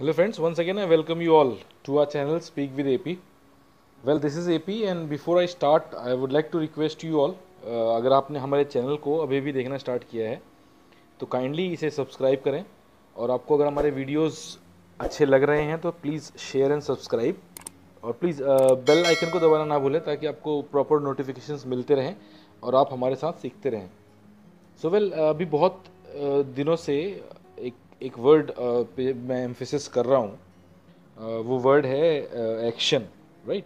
Hello friends, once again I welcome you all to our channel Speak with AP. Well, this is AP and before I start I would like to request you all, अगर आपने हमारे channel को अभी भी देखना start किया है तो काइंडली इसे सब्सक्राइब करें और आपको अगर हमारे वीडियोस अच्छे लग रहे हैं तो प्लीज़ शेयर एंड सब्सक्राइब और प्लीज़ बेल आइकन को दबाना ना भूलें ताकि आपको प्रॉपर नोटिफिकेशंस मिलते रहें और आप हमारे साथ सीखते रहें। सो वेल अभी बहुत दिनों से एक एक वर्ड पे मैं एम्फेसिस कर रहा हूँ। वो वर्ड है एक्शन, राइट।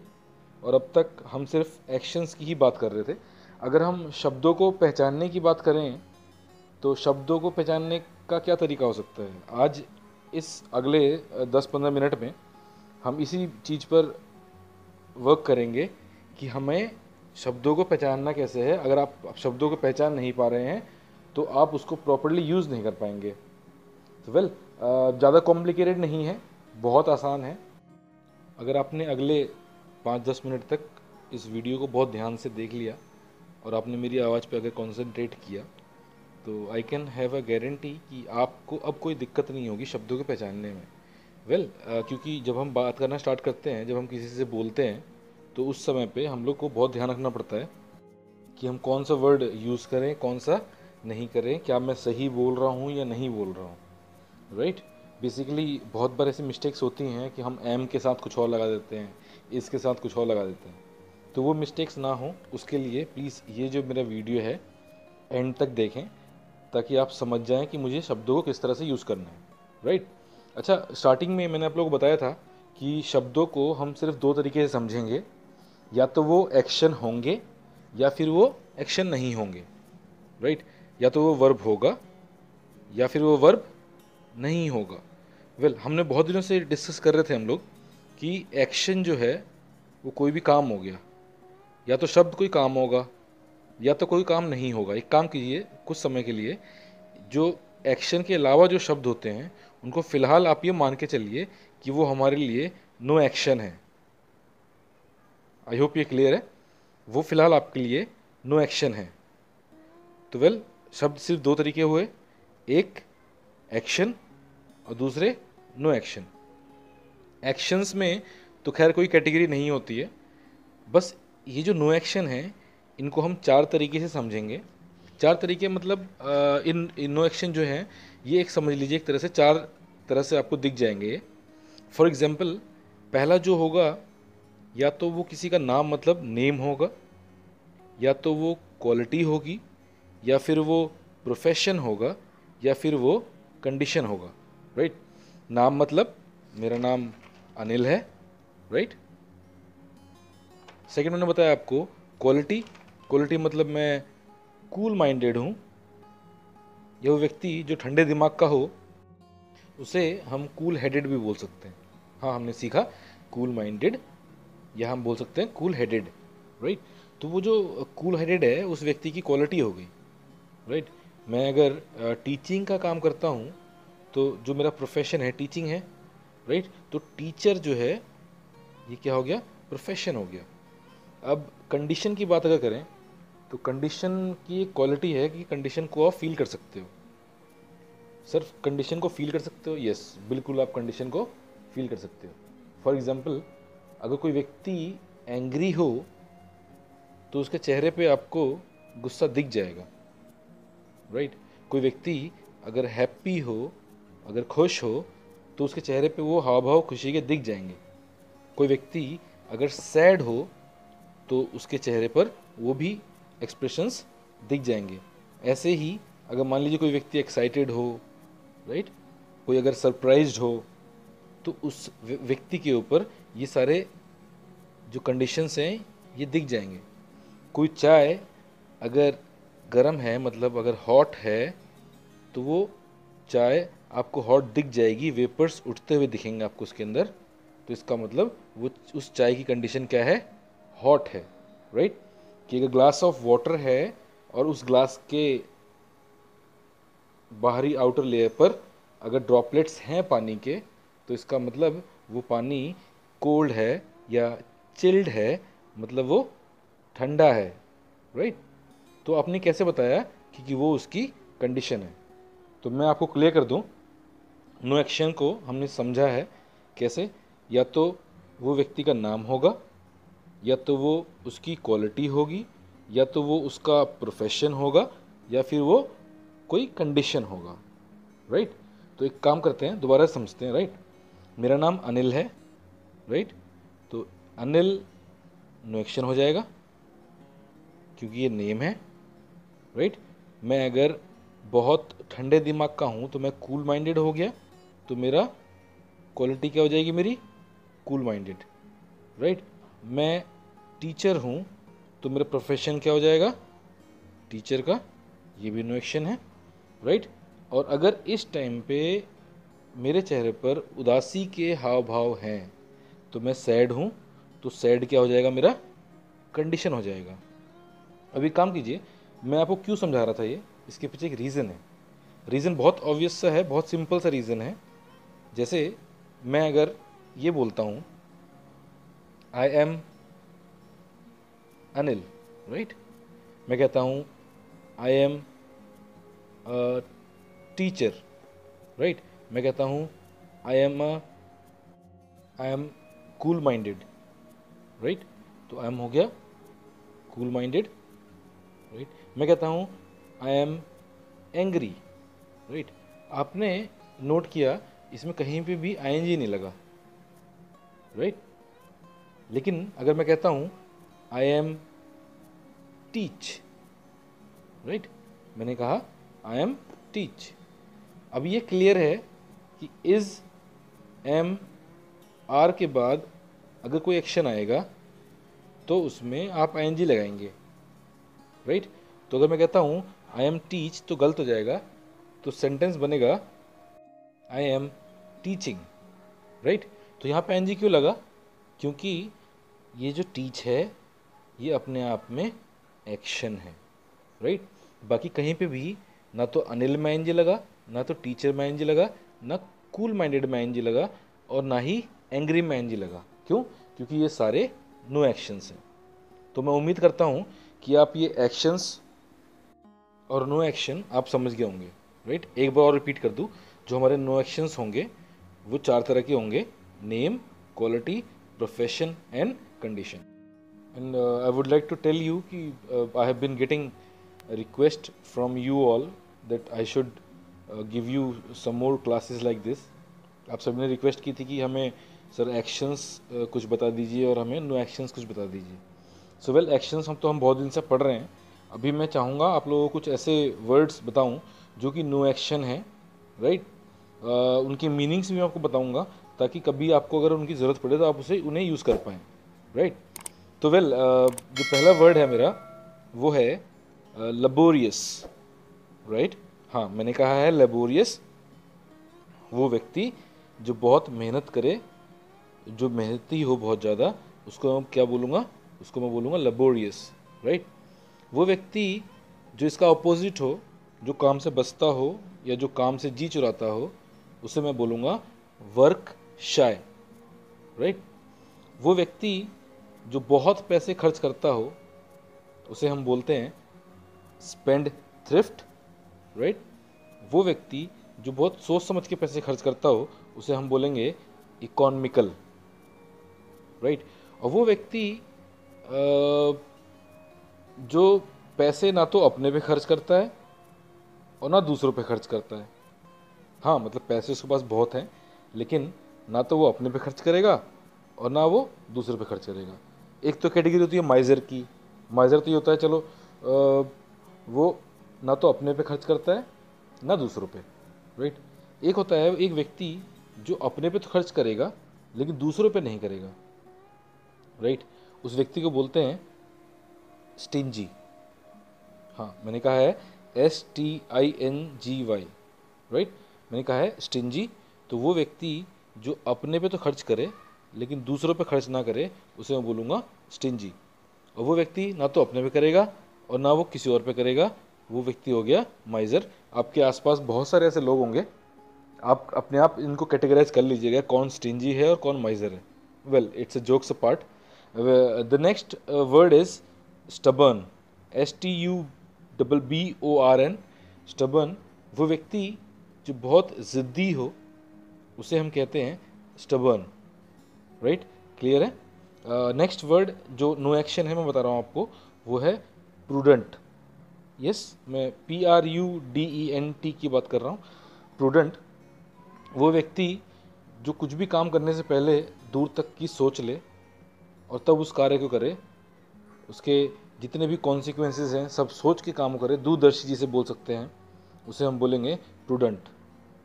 और अब तक हम सिर्फ एक्शंस की ही बात कर रहे थे। अगर हम शब्दों को पहचानने की बात करें तो शब्दों को पहचानने का क्या तरीका हो सकता है। आज इस अगले 10-15 मिनट में हम इसी चीज़ पर वर्क करेंगे कि हमें शब्दों को पहचानना कैसे है। अगर आप शब्दों को पहचान नहीं पा रहे हैं तो आप उसको प्रॉपरली यूज़ नहीं कर पाएंगे। तो वेल ज़्यादा कॉम्प्लिकेटेड नहीं है, बहुत आसान है। अगर आपने अगले 5-10 मिनट तक इस वीडियो को बहुत ध्यान से देख लिया और आपने मेरी आवाज़ पे अगर कॉन्सेंट्रेट किया तो I can have a guarantee कि आपको अब कोई दिक्कत नहीं होगी शब्दों को पहचानने में। वेल क्योंकि जब हम बात करना स्टार्ट करते हैं, जब हम किसी से बोलते हैं तो उस समय पे हम लोग को बहुत ध्यान रखना पड़ता है कि हम कौन सा वर्ड यूज़ करें, कौन सा नहीं करें, क्या मैं सही बोल रहा हूँ या नहीं बोल रहा हूँ, राइट। बेसिकली बहुत बार ऐसी मिस्टेक्स होती हैं कि हम एम के साथ कुछ और लगा देते हैं, इसके साथ कुछ और लगा देते हैं। तो वो मिस्टेक्स ना हो उसके लिए प्लीज़ ये जो मेरा वीडियो है एंड तक देखें ताकि आप समझ जाएं कि मुझे शब्दों को किस तरह से यूज़ करना है, राइट। अच्छा, स्टार्टिंग में मैंने आप लोगों को बताया था कि शब्दों को हम सिर्फ दो तरीके से समझेंगे, या तो वो एक्शन होंगे या फिर वो एक्शन नहीं होंगे, राइट। या तो वो वर्ब होगा या फिर वो वर्ब नहीं होगा। वेल हमने बहुत दिनों से डिस्कस कर रहे थे हम लोग कि एक्शन जो है वो कोई भी काम हो गया, या तो शब्द कोई काम होगा या तो कोई काम नहीं होगा। एक काम कीजिए कुछ समय के लिए, जो एक्शन के अलावा जो शब्द होते हैं उनको फ़िलहाल आप ये मान के चलिए कि वो हमारे लिए नो एक्शन है। आई होप ये क्लियर है। वो फ़िलहाल आपके लिए नो एक्शन है। तो वेल शब्द सिर्फ दो तरीके हुए, एक एक्शन और दूसरे नो एक्शन। एक्शंस में तो खैर कोई कैटेगरी नहीं होती है, बस ये जो नो एक्शन है इनको हम चार तरीके से समझेंगे। चार तरीके मतलब इन नो एक्शन जो हैं ये एक समझ लीजिए एक तरह से चार तरह से आपको दिख जाएंगे। फॉर एग्जांपल पहला जो होगा, या तो वो किसी का नाम मतलब नेम होगा, या तो वो क्वालिटी होगी, या फिर वो प्रोफेशन होगा, या फिर वो कंडीशन होगा, राइट। नाम मतलब मेरा नाम अनिल है, राइट। सेकंड मैंने बताया आपको क्वालिटी। क्वालिटी मतलब मैं कूल माइंडेड हूँ। यह वो व्यक्ति जो ठंडे दिमाग का हो उसे हम कूल हेडेड भी बोल सकते हैं। हाँ, हमने सीखा कूल माइंडेड या हम बोल सकते हैं कूल हेडेड, राइट। तो वो जो कूल हेडेड है उस व्यक्ति की क्वालिटी हो गई, राइट। मैं अगर टीचिंग का काम करता हूँ तो जो मेरा प्रोफेशन है टीचिंग है, राइट। तो टीचर जो है ये क्या हो गया, प्रोफेशन हो गया। अब कंडीशन की बात अगर करें तो कंडीशन की एक क्वालिटी है कि कंडीशन को आप फील कर सकते हो। सिर्फ कंडीशन को फील कर सकते हो, यस बिल्कुल आप कंडीशन को फील कर सकते हो। फॉर एग्जांपल अगर कोई व्यक्ति एंग्री हो तो उसके चेहरे पे आपको गुस्सा दिख जाएगा, राइट। कोई व्यक्ति अगर हैप्पी हो, अगर खुश हो तो उसके चेहरे पे वो हाव भाव खुशी के दिख जाएंगे। कोई व्यक्ति अगर सैड हो तो उसके चेहरे पर वो भी एक्सप्रेशंस दिख जाएंगे। ऐसे ही अगर मान लीजिए कोई व्यक्ति एक्साइटेड हो, राइट, कोई अगर सरप्राइज्ड हो तो उस व्यक्ति के ऊपर ये सारे जो कंडीशंस हैं ये दिख जाएंगे। कोई चाय अगर गर्म है मतलब अगर हॉट है तो वो चाय आपको हॉट दिख जाएगी, वेपर्स उठते हुए दिखेंगे आपको उसके अंदर। तो इसका मतलब वो उस चाय की कंडीशन क्या है, हॉट है, राइट। कि अगर ग्लास ऑफ वाटर है और उस ग्लास के बाहरी आउटर लेयर पर अगर ड्रॉपलेट्स हैं पानी के तो इसका मतलब वो पानी कोल्ड है या चिल्ड है, मतलब वो ठंडा है, राइट। तो आपने कैसे बताया कि वो उसकी कंडीशन है। तो मैं आपको क्लियर कर दूं, नो एक्शन को हमने समझा है कैसे, या तो वो व्यक्ति का नाम होगा, या तो वो उसकी क्वालिटी होगी, या तो वो उसका प्रोफेशन होगा, या फिर वो कोई कंडीशन होगा, राइट। तो एक काम करते हैं, दोबारा समझते हैं, राइट। मेरा नाम अनिल है, राइट। तो अनिल नो एक्शन हो जाएगा क्योंकि ये नेम है, राइट। मैं अगर बहुत ठंडे दिमाग का हूँ तो मैं कूल माइंडेड हो गया, तो मेरा क्वालिटी क्या हो जाएगी, मेरी कूल माइंडेड, राइट। मैं टीचर हूँ तो मेरा प्रोफेशन क्या हो जाएगा, टीचर का, ये भी नो एक्शन है, राइट। और अगर इस टाइम पे मेरे चेहरे पर उदासी के हाव भाव हैं तो मैं सैड हूँ, तो सैड क्या हो जाएगा, मेरा कंडीशन हो जाएगा। अभी काम कीजिए, मैं आपको क्यों समझा रहा था ये, इसके पीछे एक रीज़न है। रीज़न बहुत ऑब्वियस सा है, बहुत सिंपल सा रीज़न है। जैसे मैं अगर ये बोलता हूँ आई एम अनिल, राइट। मैं कहता हूँ आई एम टीचर, राइट। मैं कहता हूँ I am cool minded, right. तो आई एम हो गया कूल माइंडेड, राइट। मैं कहता हूँ आई एम एंग्री, राइट। आपने नोट किया इसमें कहीं पे भी आईएनजी नहीं लगा, राइट। लेकिन अगर मैं कहता हूँ आई एम टीच, राइट, मैंने कहा आई एम टीच। अब ये क्लियर है कि इज एम आर के बाद अगर कोई एक्शन आएगा तो उसमें आप आईएनजी लगाएंगे, राइट। तो अगर मैं कहता हूँ आई एम टीच तो गलत हो जाएगा, तो सेंटेंस बनेगा आई एम टीचिंग, राइट। तो यहाँ पे आईएनजी क्यों लगा, क्योंकि ये जो टीच है ये अपने आप में एक्शन है, राइट। बाकी कहीं पे भी ना तो अनिल में आईएनजी लगा, ना तो टीचर में आईएनजी लगा, ना कूल माइंडेड में आईएनजी लगा, और ना ही एंग्री में आईएनजी लगा। क्यों? क्योंकि ये सारे नो एक्शंस हैं। तो मैं उम्मीद करता हूँ कि आप ये एक्शंस और नो एक्शन आप समझ गए होंगे, राइट। एक बार और रिपीट कर दूँ, जो हमारे नो एक्शंस होंगे वो 4 तरह के होंगे: name, quality, profession and condition. And I would like to tell you कि I have been getting request from you all that I should give you some more classes like this. आप सब ने request की थी कि हमें sir actions कुछ बता दीजिए और हमें नो एक्शंस कुछ बता दीजिए। सो वेल, एक्शंस हम बहुत दिन से पढ़ रहे हैं। अभी मैं चाहूँगा आप लोगों को कुछ ऐसे वर्ड्स बताऊँ जो कि नो एक्शन है, राइट। उनकी मीनिंग्स भी मैं आपको बताऊँगा ताकि कभी आपको अगर उनकी ज़रूरत पड़े तो आप उसे उन्हें यूज़ कर पाएँ, राइट। तो वेल, जो पहला वर्ड है मेरा वो है लेबोरियस, राइट। हाँ, मैंने कहा है लेबोरियस। वो व्यक्ति जो बहुत मेहनत करे, जो मेहनती हो बहुत ज़्यादा, उसको मैं क्या बोलूँगा, उसको मैं बोलूँगा लेबोरियस, राइट। वो व्यक्ति जो इसका अपोजिट हो, जो काम से बचता हो या जो काम से जी चुराता हो, उसे मैं बोलूँगा वर्क शाय, राइट। वो व्यक्ति जो बहुत पैसे खर्च करता हो उसे हम बोलते हैं स्पेंड थ्रिफ्ट, राइट। वो व्यक्ति जो बहुत सोच समझ के पैसे खर्च करता हो उसे हम बोलेंगे इकोनॉमिकल, राइट। और वो व्यक्ति जो पैसे ना तो अपने पे खर्च करता है और ना दूसरों पे खर्च करता है। हाँ, मतलब पैसे उसके पास बहुत हैं, लेकिन ना तो वो अपने पे खर्च करेगा और ना वो दूसरों पे खर्च करेगा। एक तो कैटेगरी होती है माइजर की। माइजर तो ये होता है, चलो वो ना तो अपने पे खर्च करता है ना दूसरों पे, राइट। एक होता है एक व्यक्ति जो अपने पे तो खर्च करेगा लेकिन दूसरों पे नहीं करेगा, राइट। उस व्यक्ति को बोलते हैं स्टिंजी। हाँ, मैंने कहा है STINGY, राइट। मैंने कहा है स्टिंजी। तो वो व्यक्ति जो अपने पे तो खर्च करे लेकिन दूसरों पे खर्च ना करे उसे मैं बोलूँगा स्टिंजी। और वो व्यक्ति ना तो अपने पे करेगा और ना वो किसी और पे करेगा, वो व्यक्ति हो गया माइजर। आपके आसपास बहुत सारे ऐसे लोग होंगे, आप अपने आप इनको कैटेगराइज कर लीजिएगा कौन स्टिंजी है और कौन माइजर है। Well, it's a jokes apart. The next word is stubborn, STUBBORN, stubborn. वो व्यक्ति जो बहुत ज़िद्दी हो, उसे हम कहते हैं स्टबर्न, राइट। क्लियर है। नेक्स्ट वर्ड जो नो एक्शन है मैं बता रहा हूँ आपको, वो है प्रूडेंट। यस, मैं PRUDENT की बात कर रहा हूँ। प्रूडेंट वो व्यक्ति जो कुछ भी काम करने से पहले दूर तक की सोच ले और तब उस कार्य को करे, उसके जितने भी कॉन्सिक्वेंसेस हैं सब सोच के काम करे, दूरदर्शी जिसे बोल सकते हैं, उसे हम बोलेंगे प्रूडेंट,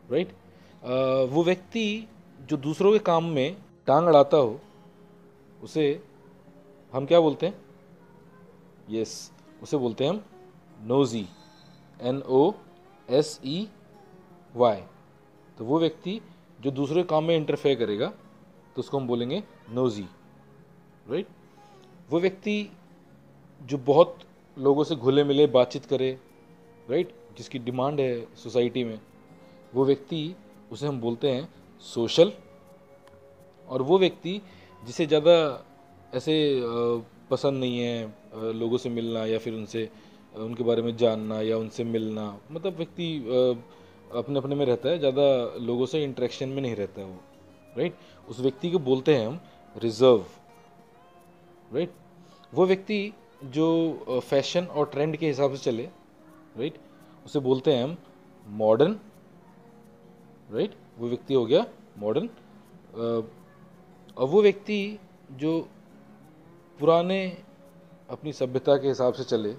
राइट। वो व्यक्ति जो दूसरों के काम में टांग अड़ाता हो, उसे हम क्या बोलते हैं? यस, उसे बोलते हैं हम नोजी, NOSEY। तो वो व्यक्ति जो दूसरे काम में इंटरफेयर करेगा तो उसको हम बोलेंगे नोजी, राइट। वो व्यक्ति जो बहुत लोगों से घुले मिले बातचीत करे, राइट, जिसकी डिमांड है सोसाइटी में, वो व्यक्ति, उसे हम बोलते हैं सोशल। और वो व्यक्ति जिसे ज़्यादा ऐसे पसंद नहीं है लोगों से मिलना या फिर उनसे उनके बारे में जानना या उनसे मिलना, मतलब व्यक्ति अपने अपने में रहता है, ज़्यादा लोगों से इंटरेक्शन में नहीं रहता है वो, राइट। उस व्यक्ति को बोलते हैं हम रिजर्व, राइट। वो व्यक्ति जो फैशन और ट्रेंड के हिसाब से चले, राइट, उसे बोलते हैं हम मॉडर्न, राइट। वो व्यक्ति हो गया मॉडर्न। और वो व्यक्ति जो पुराने अपनी सभ्यता के हिसाब से चले,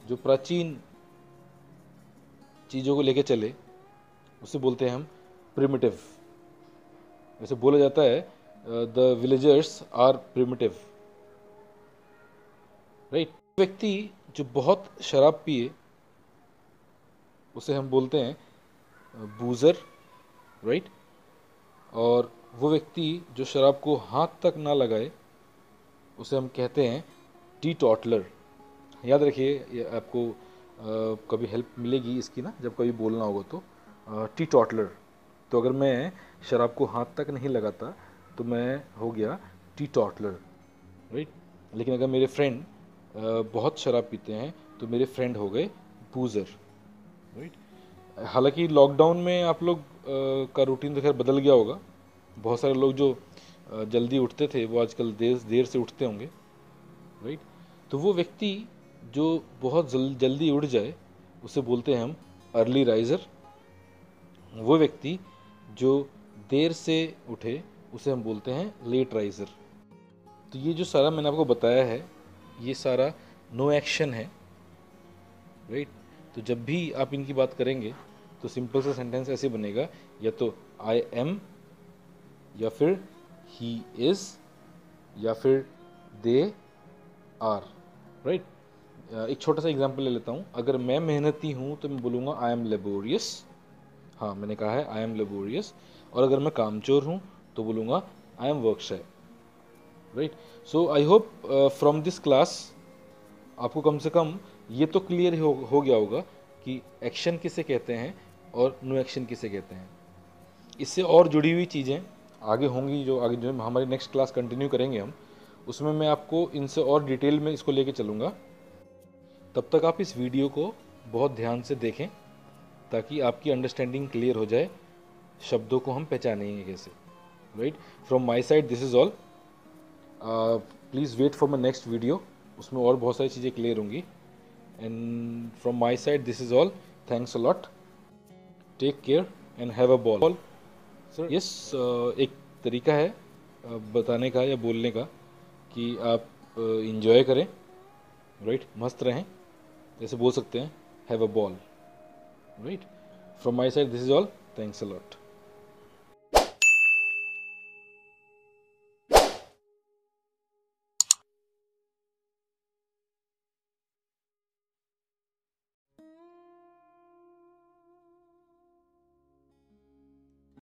जो प्राचीन चीज़ों को लेके चले, उसे बोलते हैं हम प्रिमिटिव। वैसे बोला जाता है the villagers are primitive, right. व्यक्ति जो बहुत शराब पिए, उसे हम बोलते हैं बूजर, राइट। और वो व्यक्ति जो शराब को हाथ तक ना लगाए, उसे हम कहते हैं टी टॉटलर। याद रखिए, ये आपको कभी हेल्प मिलेगी इसकी ना, जब कभी बोलना होगा तो टी टॉटलर। तो अगर मैं शराब को हाथ तक नहीं लगाता तो मैं हो गया टी टॉटलर, राइट। लेकिन अगर मेरे फ्रेंड बहुत शराब पीते हैं तो मेरे फ्रेंड हो गए बूजर, राइट। हालांकि लॉकडाउन में आप लोग का रूटीन तो खैर बदल गया होगा। बहुत सारे लोग जो जल्दी उठते थे वो आजकल देर से उठते होंगे, राइट। तो वो व्यक्ति जो बहुत जल्दी उठ जाए, उसे बोलते हैं हम अर्ली राइज़र। वो व्यक्ति जो देर से उठे, उसे हम बोलते हैं लेट राइज़र। तो ये जो सारा मैंने आपको बताया है, ये सारा नो एक्शन है, राइट। तो जब भी आप इनकी बात करेंगे तो सिंपल सा सेंटेंस ऐसे बनेगा, या तो आई एम, या फिर ही इज़, या फिर दे आर, राइट। एक छोटा सा एग्जांपल ले लेता हूँ। अगर मैं मेहनती हूँ तो मैं बोलूँगा आई एम लेबोरियस। हाँ, मैंने कहा है आई एम लेबोरियस। और अगर मैं कामचोर हूँ तो बोलूँगा I am work shy, right. So I hope from this class आपको कम से कम ये तो क्लियर हो गया होगा कि एक्शन किसे कहते हैं और नो एक्शन किसे कहते हैं। इससे और जुड़ी हुई चीज़ें आगे होंगी, जो आगे जो हमारी नेक्स्ट क्लास कंटिन्यू करेंगे हम, उसमें मैं आपको इनसे और डिटेल में इसको लेके चलूँगा। तब तक आप इस वीडियो को बहुत ध्यान से देखें ताकि आपकी अंडरस्टैंडिंग क्लियर हो जाए, शब्दों को हम पहचानेंगे कैसे, right. From my side this is all. Please wait for my next video, उसमें और बहुत सारी चीज़ें क्लियर होंगी। And from my side this is all. Thanks a lot, take care and have a ball. Sir yes, एक तरीका है बताने का या बोलने का कि आप इंजॉय करें, राइट, मस्त रहें, जैसे बोल सकते हैं have a ball, right. From my side this is all. Thanks a lot.